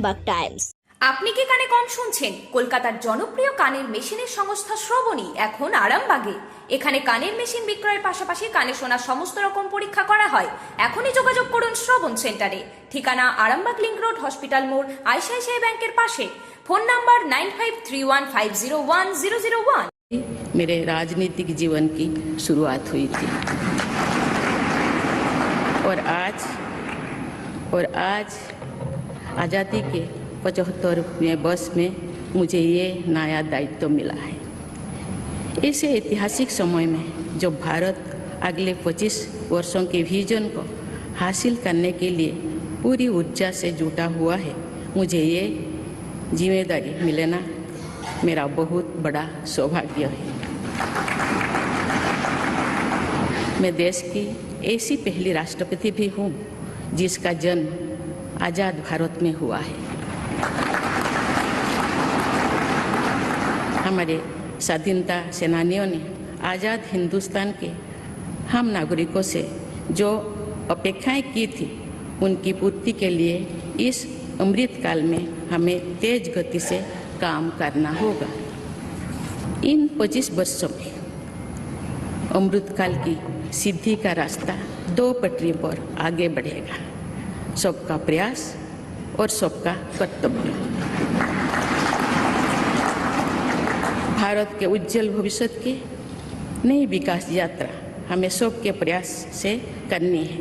Arambagh Times. আপনি কি কানে কম শুনছেন? কলকাতার জনপ্রিয় কানের মেশিনের সংস্থা শ্রবণী এখন আরামবাগে। এখানে কানের মেশিন বিক্রয়ের পাশাপাশি কানে শোনার সমস্ত রকম পরীক্ষা করা হয়। এখনই যোগাযোগ করুন শ্রবণ সেন্টারে। ঠিকানা আরামবাগ লিংক রোড, হসপিটাল মোড়, আইসিআইসিআই ব্যাংকের পাশে। Phone number 9531501001। मेरे राजनीतिक जीवन की शुरुआत हुई थी और आज आज़ादी के 75वें वर्ष में मुझे ये नया दायित्व मिला है। इस ऐतिहासिक समय में जो भारत अगले 25 वर्षों के विजन को हासिल करने के लिए पूरी ऊर्जा से जुटा हुआ है, मुझे ये जिम्मेदारी मिलना मेरा बहुत बड़ा सौभाग्य है। मैं देश की ऐसी पहली राष्ट्रपति भी हूँ जिसका जन्म आज़ाद भारत में हुआ है। हमारे स्वाधीनता सेनानियों ने आज़ाद हिंदुस्तान के हम नागरिकों से जो अपेक्षाएं की थी, उनकी पूर्ति के लिए इस अमृतकाल में हमें तेज गति से काम करना होगा। इन 25 वर्षों में अमृतकाल की सिद्धि का रास्ता 2 पटरी पर आगे बढ़ेगा, सबका प्रयास और सबका कर्तव्य। भारत के उज्जवल भविष्य की नई विकास यात्रा हमें सबके प्रयास से करनी है,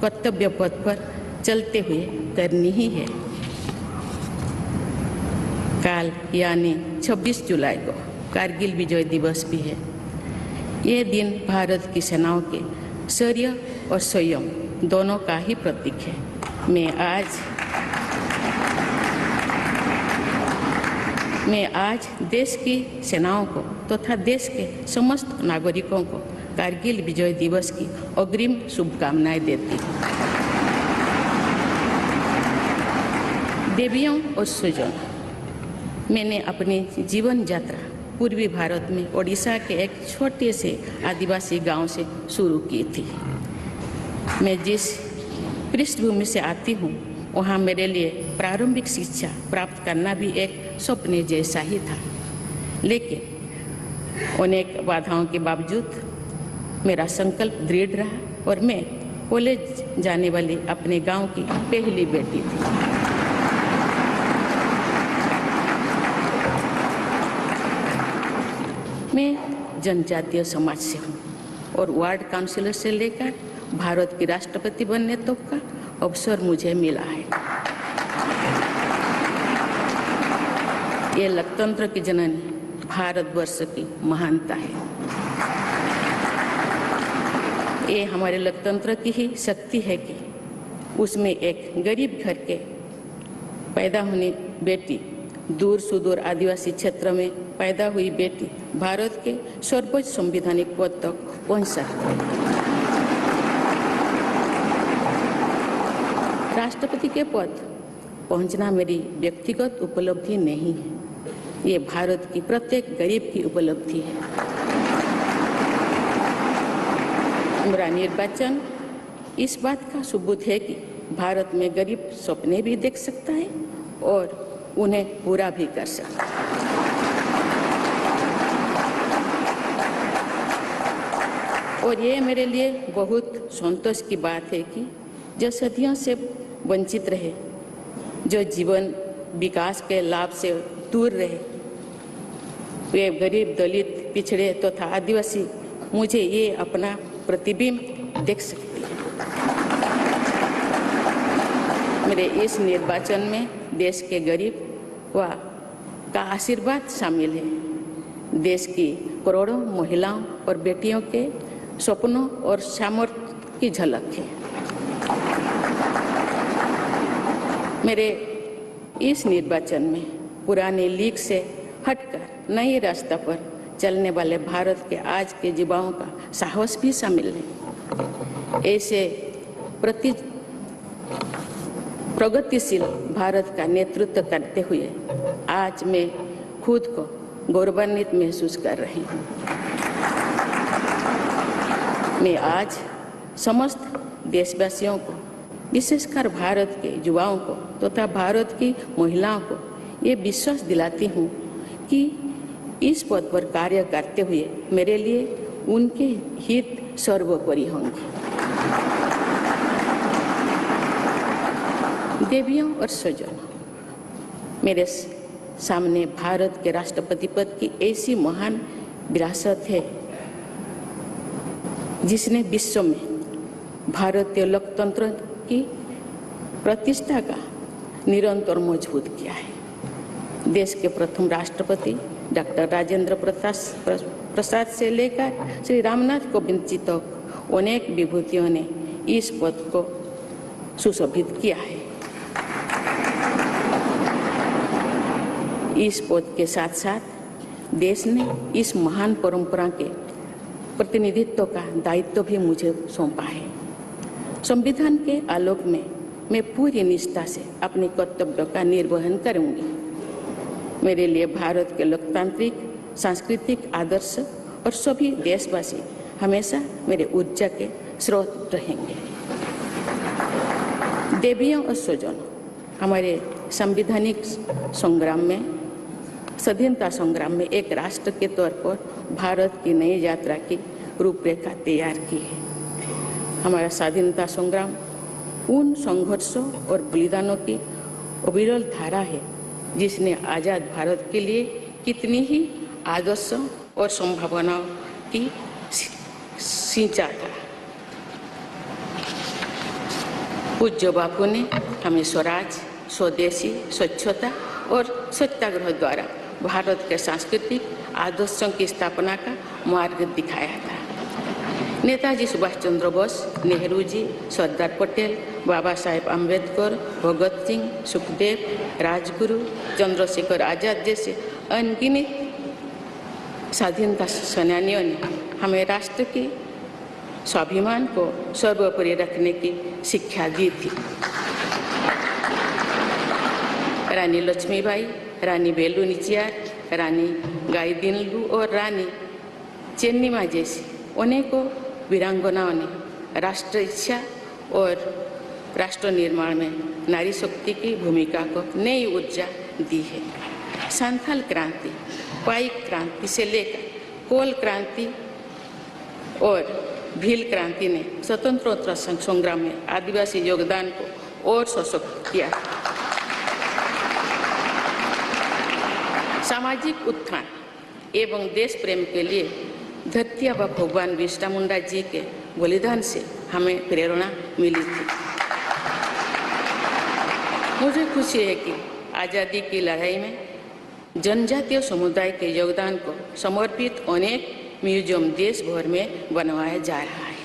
कर्तव्य पथ पर चलते हुए करनी ही है। कल यानी 26 जुलाई को कारगिल विजय दिवस भी है। ये दिन भारत की सेनाओं के शौर्य और संयम दोनों का ही प्रतीक है। मैं आज देश की सेनाओं को तथा देश के समस्त नागरिकों को कारगिल विजय दिवस की अग्रिम शुभकामनाएं देती हूँ। देवियों और स्वजनों, मैंने अपनी जीवन यात्रा पूर्वी भारत में ओडिशा के एक छोटे से आदिवासी गांव से शुरू की थी। मैं जिस पृष्ठभूमि से आती हूँ, वहाँ मेरे लिए प्रारंभिक शिक्षा प्राप्त करना भी एक स्वप्न जैसा ही था, लेकिन अनेक बाधाओं के बावजूद मेरा संकल्प दृढ़ रहा और मैं कॉलेज जाने वाली अपने गांव की पहली बेटी थी। मैं जनजातीय समाज से हूँ और वार्ड काउंसिलर से लेकर भारत की राष्ट्रपति बनने तक का अवसर मुझे मिला है। ये लोकतंत्र की जननी भारतवर्ष की महानता है। ये हमारे लोकतंत्र की ही शक्ति है कि उसमें एक गरीब घर के पैदा होने बेटी, दूर सुदूर आदिवासी क्षेत्र में पैदा हुई बेटी भारत के सर्वोच्च संवैधानिक पद तक पहुंच सकती है। राष्ट्रपति के पद पहुंचना मेरी व्यक्तिगत उपलब्धि नहीं है, ये भारत की प्रत्येक गरीब की उपलब्धि है। मेरा निर्वाचन इस बात का सबूत है कि भारत में गरीब सपने भी देख सकता है और उन्हें पूरा भी कर सकता है। और ये मेरे लिए बहुत संतोष की बात है कि जो सदियों से वंचित रहे, जो जीवन विकास के लाभ से दूर रहे, वे गरीब, दलित, पिछड़े तथा आदिवासी मुझे ये अपना प्रतिबिंब देख सकती है। मेरे इस निर्वाचन में देश के गरीब व का आशीर्वाद शामिल है। देश की करोड़ों महिलाओं और बेटियों के सपनों और सामर्थ्य की झलक है। मेरे इस निर्वाचन में पुराने लीग से हटकर नए रास्ते पर चलने वाले भारत के आज के युवाओं का साहस भी शामिल है। ऐसे प्रगतिशील भारत का नेतृत्व करते हुए आज मैं खुद को गौरवान्वित महसूस कर रही हूँ। मैं आज समस्त देशवासियों को विशेषकर भारत के युवाओं को तथा भारत की महिलाओं को ये विश्वास दिलाती हूँ कि इस पद पर कार्य करते हुए मेरे लिए उनके हित सर्वोपरि होंगे। देवियों और स्वजनों, मेरे सामने भारत के राष्ट्रपति पद की ऐसी महान विरासत है जिसने विश्व में भारतीय लोकतंत्र की प्रतिष्ठा का निरंतर मजबूत किया है। देश के प्रथम राष्ट्रपति डॉक्टर राजेंद्र प्रसाद से लेकर श्री रामनाथ कोविंद जी तक अनेक विभूतियों ने इस पद को सुशोभित किया है। इस पद के साथ साथ देश ने इस महान परंपरा के प्रतिनिधित्व का दायित्व भी मुझे सौंपा है। संविधान के आलोक में मैं पूरी निष्ठा से अपने कर्तव्यों का निर्वहन करूंगी। मेरे लिए भारत के लोकतांत्रिक सांस्कृतिक आदर्श और सभी देशवासी हमेशा मेरे ऊर्जा के स्रोत रहेंगे। देवियों और स्वजनों, हमारे संवैधानिक संग्राम में, स्वाधीनता संग्राम में एक राष्ट्र के तौर पर भारत की नई यात्रा की रूपरेखा तैयार की है। हमारा स्वाधीनता संग्राम उन संघर्षों और बलिदानों की अविरल धारा है जिसने आज़ाद भारत के लिए कितनी ही आदर्शों और संभावनाओं की सिंचा था। पूज्य बापू ने हमें स्वराज, स्वदेशी, स्वच्छता और सत्याग्रह द्वारा भारत के सांस्कृतिक आदर्शों की स्थापना का मार्ग दिखाया था। नेताजी सुभाष चंद्र बोस, नेहरू जी, सरदार पटेल, बाबा साहेब अम्बेडकर, भगत सिंह, सुखदेव, राजगुरु, चंद्रशेखर आजाद जैसे अनगिनत स्वाधीनता सेनानियों ने हमें राष्ट्र के स्वाभिमान को सर्वोपरि रखने की शिक्षा दी थी। रानी लक्ष्मीबाई, रानी वेलु नाचियार, रानी गाईदिन्लु और रानी चेन्निमा जैसी अनेकों वीरांगनाओं ने राष्ट्र इच्छा और राष्ट्र निर्माण में नारी शक्ति की भूमिका को नई ऊर्जा दी है। संथाल क्रांति, पाइक क्रांति से लेकर कोल क्रांति और भील क्रांति ने स्वतंत्रता संग्राम में आदिवासी योगदान को और सशक्त किया। सामाजिक उत्थान एवं देश प्रेम के लिए धरती आबा भगवान बिरसा मुंडा जी के बलिदान से हमें प्रेरणा मिली थी। मुझे खुशी है कि आज़ादी की लड़ाई में जनजातीय समुदाय के योगदान को समर्पित अनेक म्यूजियम देश भर में बनवाया जा रहा है।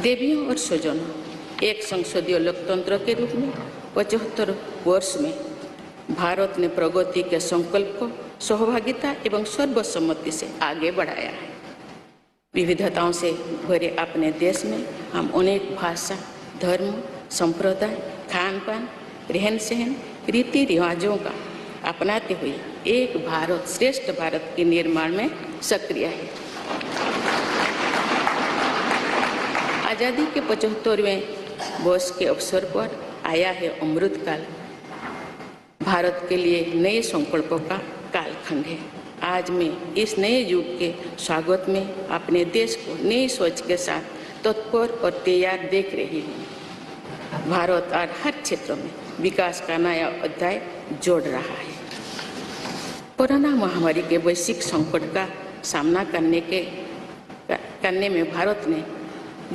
देवियों और स्वजनों, एक संसदीय लोकतंत्र के रूप में 75 वर्ष में भारत ने प्रगति के संकल्प को सहभागिता एवं सर्वसम्मति से आगे बढ़ाया है। विविधताओं से भरे अपने देश में हम अनेक भाषा, धर्म, संप्रदाय, खान पान, रहन सहन, रीति रिवाजों का अपनाते हुए एक भारत श्रेष्ठ भारत के निर्माण में सक्रिय है। आज़ादी के 75वें वर्ष के अवसर पर आया है अमृतकाल। भारत के लिए नए संकल्पों का कालखंड है। आज मैं इस नए युग के स्वागत में अपने देश को नई सोच के साथ तत्पर और तैयार देख रही हूँ। भारत और हर क्षेत्र में विकास का नया अध्याय जोड़ रहा है। कोरोना महामारी के वैश्विक संकट का सामना करने में भारत ने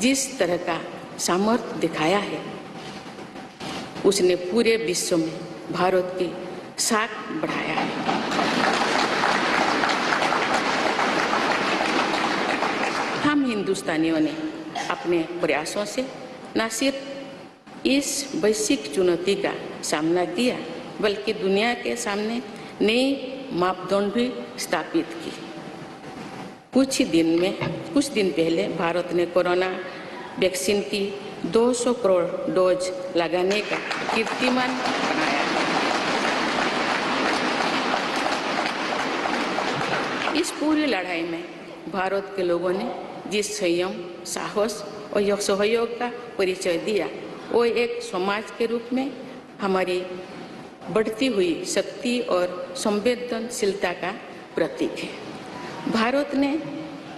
जिस तरह का सामर्थ्य दिखाया है, उसने पूरे विश्व में भारत की साख बढ़ाया है। हम हिंदुस्तानियों ने अपने प्रयासों से न सिर्फ इस वैश्विक चुनौती का सामना किया, बल्कि दुनिया के सामने नए मापदंड भी स्थापित की। कुछ दिन पहले भारत ने कोरोना वैक्सीन की 200 करोड़ डोज लगाने का कीर्तिमान बनाया। इस पूरी लड़ाई में भारत के लोगों ने जिस संयम, साहस और सहयोग का परिचय दिया, वो एक समाज के रूप में हमारी बढ़ती हुई शक्ति और संवेदनशीलता का प्रतीक है। भारत ने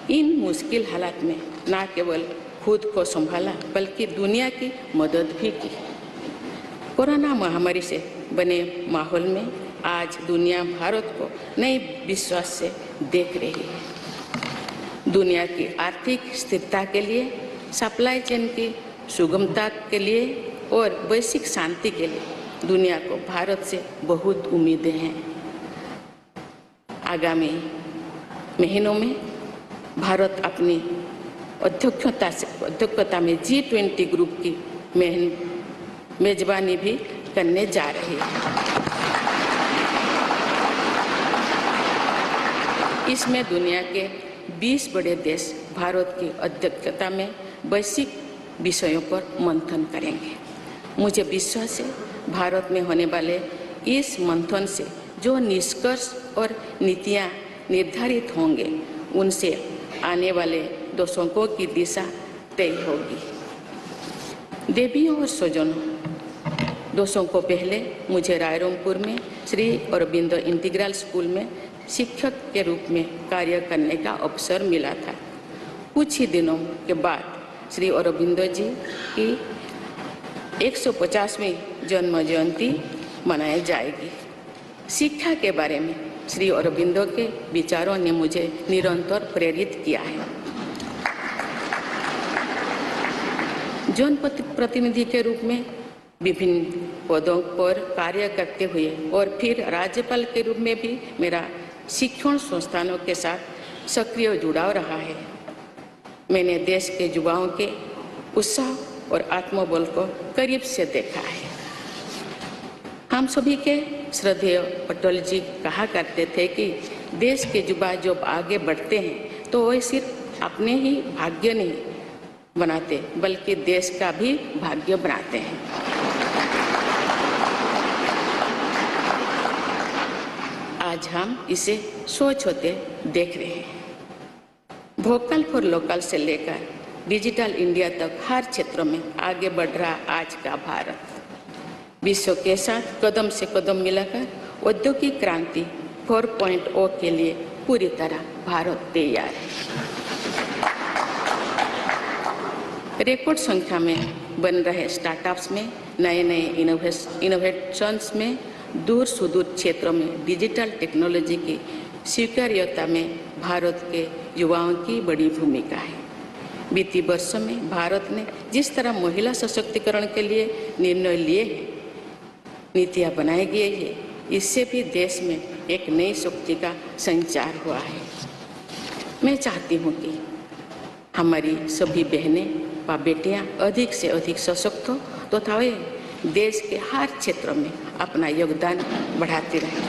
इन मुश्किल हालात में न केवल खुद को संभाला बल्कि दुनिया की मदद भी की। कोरोना महामारी से बने माहौल में आज दुनिया भारत को नए विश्वास से देख रही है। दुनिया की आर्थिक स्थिरता के लिए, सप्लाई चेन की सुगमता के लिए और वैश्विक शांति के लिए दुनिया को भारत से बहुत उम्मीदें हैं। आगामी महीनों में भारत अपनी अध्यक्षता में G20 ग्रुप की मेजबानी भी करने जा रही है। इसमें दुनिया के 20 बड़े देश भारत की अध्यक्षता में वैश्विक विषयों पर मंथन करेंगे। मुझे विश्वास है भारत में होने वाले इस मंथन से जो निष्कर्ष और नीतियां निर्धारित होंगे उनसे आने वाले दशकों की दिशा तय होगी। देवियों और स्वजनों, दशकों पहले मुझे रायरंगपुर में श्री अरबिंदो इंटीग्रल स्कूल में शिक्षक के रूप में कार्य करने का अवसर मिला था। कुछ ही दिनों के बाद श्री अरबिंदो जी की 150वीं जन्म जयंती मनाई जाएगी। शिक्षा के बारे में श्री अरबिंदो के विचारों ने मुझे निरंतर प्रेरित किया है। जनप्रतिनिधि के रूप में विभिन्न पदों पर कार्य करते हुए और फिर राज्यपाल के रूप में भी मेरा शिक्षण संस्थानों के साथ सक्रिय जुड़ाव रहा है। मैंने देश के युवाओं के उत्साह और आत्मबल को करीब से देखा है। हम सभी के श्रद्धेय पटेल जी कहा करते थे कि देश के युवा जब आगे बढ़ते हैं तो वे सिर्फ अपने ही भाग्य नहीं बनाते बल्कि देश का भी भाग्य बनाते हैं। आज हम इसे सोच होते देख रहे हैं। वोकल फॉर लोकल से लेकर डिजिटल इंडिया तक हर क्षेत्र में आगे बढ़ रहा आज का भारत विश्व के साथ कदम से कदम मिलाकर औद्योगिक क्रांति 4.0 के लिए पूरी तरह भारत तैयार है। रिकॉर्ड संख्या में बन रहे स्टार्टअप्स में नए नए इनोवेशंस में दूर सुदूर क्षेत्रों में डिजिटल टेक्नोलॉजी की स्वीकार्यता में भारत के युवाओं की बड़ी भूमिका है। बीती वर्षों में भारत ने जिस तरह महिला सशक्तिकरण के लिए निर्णय लिए हैं, नीतियां बनाई गई है, इससे भी देश में एक नई शक्ति का संचार हुआ है। मैं चाहती हूँ कि हमारी सभी बहनें व बेटियां अधिक से अधिक सशक्त हो तथा वे देश के हर क्षेत्र में अपना योगदान बढ़ाती रहें।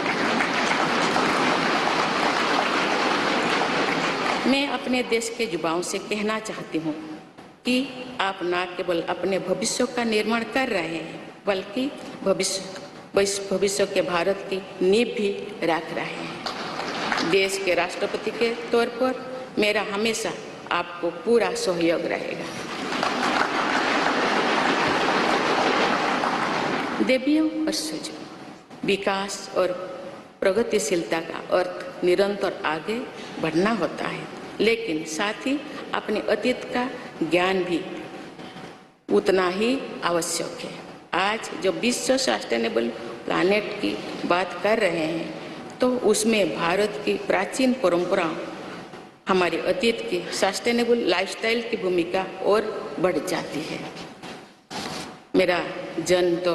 मैं अपने देश के युवाओं से कहना चाहती हूँ कि आप न केवल अपने भविष्य का निर्माण कर रहे हैं बल्कि भविष्य के भारत की नींव भी रख रहे हैं। देश के राष्ट्रपति के तौर पर मेरा हमेशा आपको पूरा सहयोग रहेगा। देवियों और स्वजनों, विकास और प्रगतिशीलता का अर्थ निरंतर आगे बढ़ना होता है, लेकिन साथ ही अपने अतीत का ज्ञान भी उतना ही आवश्यक है। आज जब विश्व सस्टेनेबल प्लैनेट की बात कर रहे हैं तो उसमें भारत की प्राचीन परंपराओं, हमारे अतीत की सस्टेनेबल लाइफस्टाइल की भूमिका और बढ़ जाती है। मेरा जन्म तो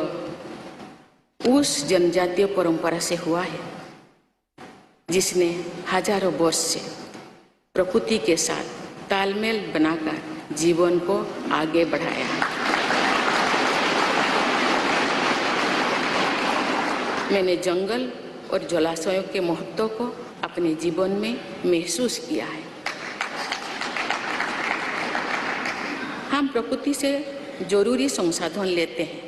उस जनजातीय परंपरा से हुआ है जिसने हजारों वर्ष से प्रकृति के साथ तालमेल बनाकर जीवन को आगे बढ़ाया है। मैंने जंगल और जलाशयों के महत्व को अपने जीवन में महसूस किया है। हम प्रकृति से जरूरी संसाधन लेते हैं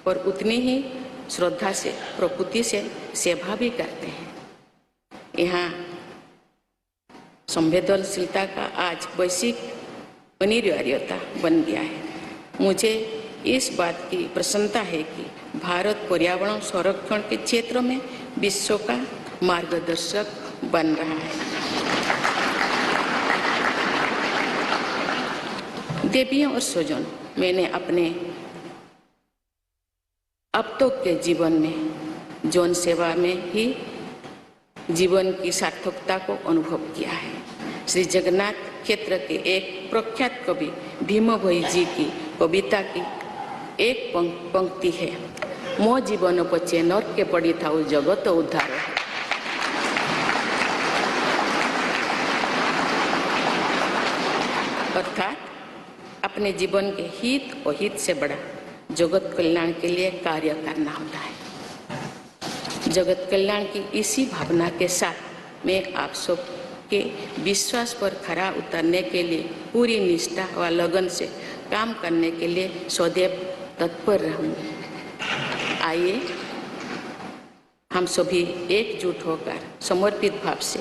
और उतनी ही श्रद्धा से प्रकृति से सेवा भी करते हैं। यहाँ संवेदनशीलता का आज वैश्विक अनिवार्यता बन गया है। मुझे इस बात की प्रसन्नता है कि भारत पर्यावरण संरक्षण के क्षेत्र में विश्व का मार्गदर्शक बन रहा है। देवियों और स्वजन, मैंने अपने अब तक के जीवन में जौन सेवा में ही जीवन की सार्थकता को अनुभव किया है। श्री जगन्नाथ क्षेत्र के एक प्रख्यात कवि भीम भोई जी की कविता की एक पंक्ति है, मो जीवन पछे नरके पड़ी थाउ जगत उद्धार। अर्थात अपने जीवन के हित और हित से बड़ा जगत कल्याण के लिए कार्य करना होता है। जगत कल्याण की इसी भावना के साथ मैं आप सब के विश्वास पर खरा उतरने के लिए पूरी निष्ठा व लगन से काम करने के लिए सदैव तत्पर रहूंगी। आइए हम सभी एकजुट होकर समर्पित भाव से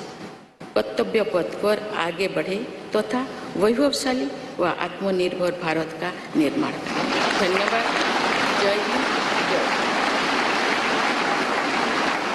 कर्तव्य पथ पर आगे बढ़े तथा वैभवशाली व आत्मनिर्भर भारत का निर्माण करें। धन्यवाद। जय हिंद, जय भारत।